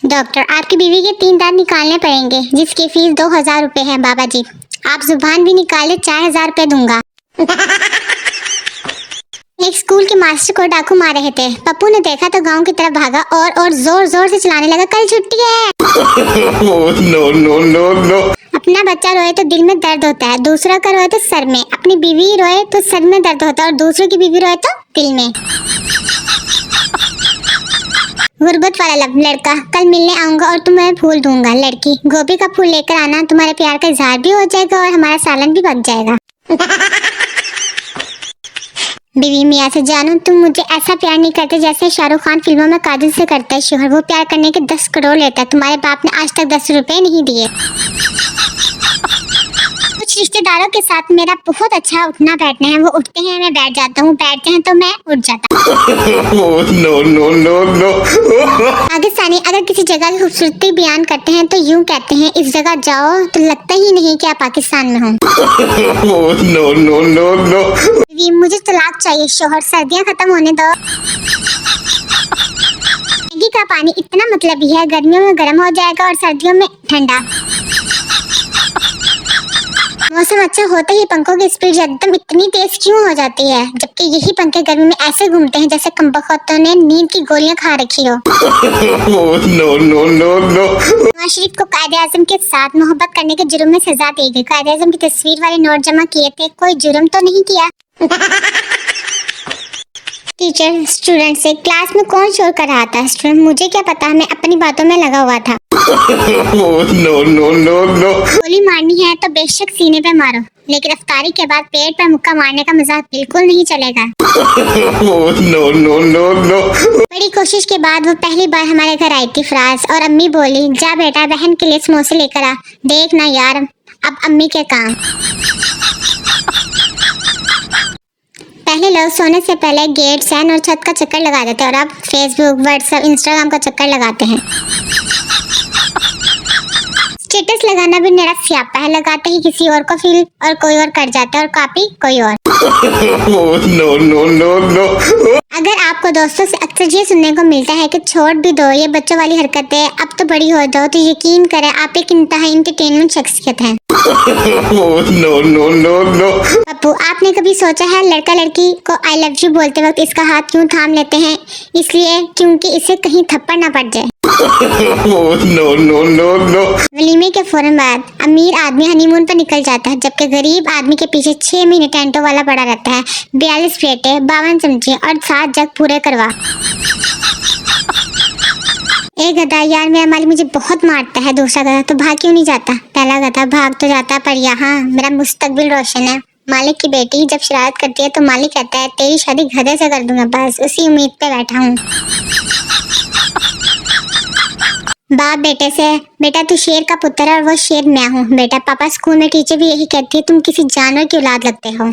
Doctor, आपकी बीवी के 3 दांत निकालने पड़ेंगे जिसकी फीस 2000 रुपए है बाबा जी। आप जुबान भी निकाले 4000 रुपए दूंगा। एक स्कूल के मास्टर को डाकू मार रहे थे। पप्पू ने देखा तो गांव की तरफ भागा और जोर जोर से चिल्लाने लगा, कल छुट्टी है। No no no no. अपना बच्चा रोए तो दिल में दर्द होता है, दूसरा का रोए तो सर में। अपनी बीवी रोए तो सर में दर्द होता है और दूसरे की बीवी रोए तो दिल में। गुर्बत वाला लड़का, कल मिलने आऊंगा और तुम्हें फूल दूंगा। लड़की, गोभी का फूल लेकर आना, तुम्हारे प्यार का इजहार भी हो जाएगा और हमारा सालन भी पक जाएगा। बीवी मियाँ से, जानू तुम मुझे ऐसा प्यार नहीं करते जैसे शाहरुख खान फिल्मों में काजल से करता है शोहर। वो प्यार करने के 10 करोड़ लेता है, तुम्हारे बाप ने आज तक 10 रुपए नहीं दिए। कुछ रिश्तेदारों के साथ मेरा बहुत अच्छा उठना बैठना है, वो उठते हैं मैं बैठ जाता हूँ, बैठते हैं तो मैं उठ जाता हूँ। No no no no. पाकिस्तानी अगर किसी जगह की खूबसूरती बयान करते हैं तो यूं कहते हैं, इस जगह जाओ तो लगता ही नहीं कि आप पाकिस्तान में हो। No no no no. मुझे तलाक चाहिए शोहर, सर्दियाँ खत्म होने दो। मैगी का पानी इतना मतलबी है, गर्मियों में गर्म हो जाएगा और सर्दियों में ठंडा। मौसम अच्छा होते ही पंखों की स्पीड एकदम इतनी तेज क्यों हो जाती है, जबकि यही पंखे गर्मी में ऐसे घूमते हैं जैसे कमबख्तों ने नींद की गोलियां खा रखी हो। No no no no. Nawaz Sharif को कायदे-ए-आज़म के साथ मोहब्बत करने के जुर्म में सजा दी गई। कायदे-ए-आज़म की तस्वीर वाले नोट जमा किए थे, कोई जुर्म तो नहीं किया। टीचर स्टूडेंट से, क्लास में कौन शोर कर रहा था? स्टूडेंट, मुझे क्या पता, मैं अपनी बातों में लगा हुआ था। No no no no. गोली मारनी है तो बेशक सीने पे मारो, लेकिन अफ्तारी के बाद पेट पर मुक्का मारने का मजाक बिल्कुल नहीं चलेगा। No no no no. बड़ी कोशिश के बाद वो पहली बार हमारे घर आई थी फराज, और अम्मी बोली, जा बेटा बहन के लिए समोसे लेकर आ। देख ना यार, अब अम्मी के काम। पहले लोग सोने से पहले गेट, सैन और छत का चक्कर लगा देते और अब फेसबुक, व्हाट्सएप, इंस्टाग्राम का चक्कर लगाते हैं। स्टेटस लगाना भी नरक स्यापा है, लगाते ही किसी और को फील और कोई और कर जाता है और कॉपी कोई और। No no no no. अगर आपको दोस्तों से अक्सर ये सुनने को मिलता है कि छोड़ भी दो ये बच्चों वाली हरकतें, अब तो बड़ी हो दो, तो यकीन करें आप एक इंतहाई एंटरटेनमेंट शख्सियत हैं। No no no no. Pappu, आपने कभी सोचा है लड़का लड़की को आई लव यू बोलते वक्त इसका हाथ क्यों थाम लेते हैं? इसलिए क्योंकि इसे कहीं थप्पड़ ना पड़ जाए। No no no no. वलीमे के फौरन बाद अमीर आदमी हनीमून पर निकल जाता है, जबकि गरीब आदमी के पीछे 6 महीने टेंटो वाला पड़ा रहता है। 42 प्लेटें, 52 चमचे और 7 जग पूरे करवा। एक गधा, यार मेरा मालिक मुझे बहुत मारता है। दूसरा गधा, तो भाग क्यों नहीं जाता? पहला गधा, भाग तो जाता पर यहाँ मेरा मुस्तकबिल रोशन है। मालिक की बेटी जब शरारत करती है तो मालिक कहता है, तेरी शादी गधे से कर दूंगा, बस उसी उम्मीद पे बैठा हूँ। बाप बेटे से, बेटा तू शेर का पुत्र है और वो शेर मैं हूँ। बेटा, पापा स्कूल में टीचर भी यही कहती है, तुम किसी जानवर की औलाद लगते हो।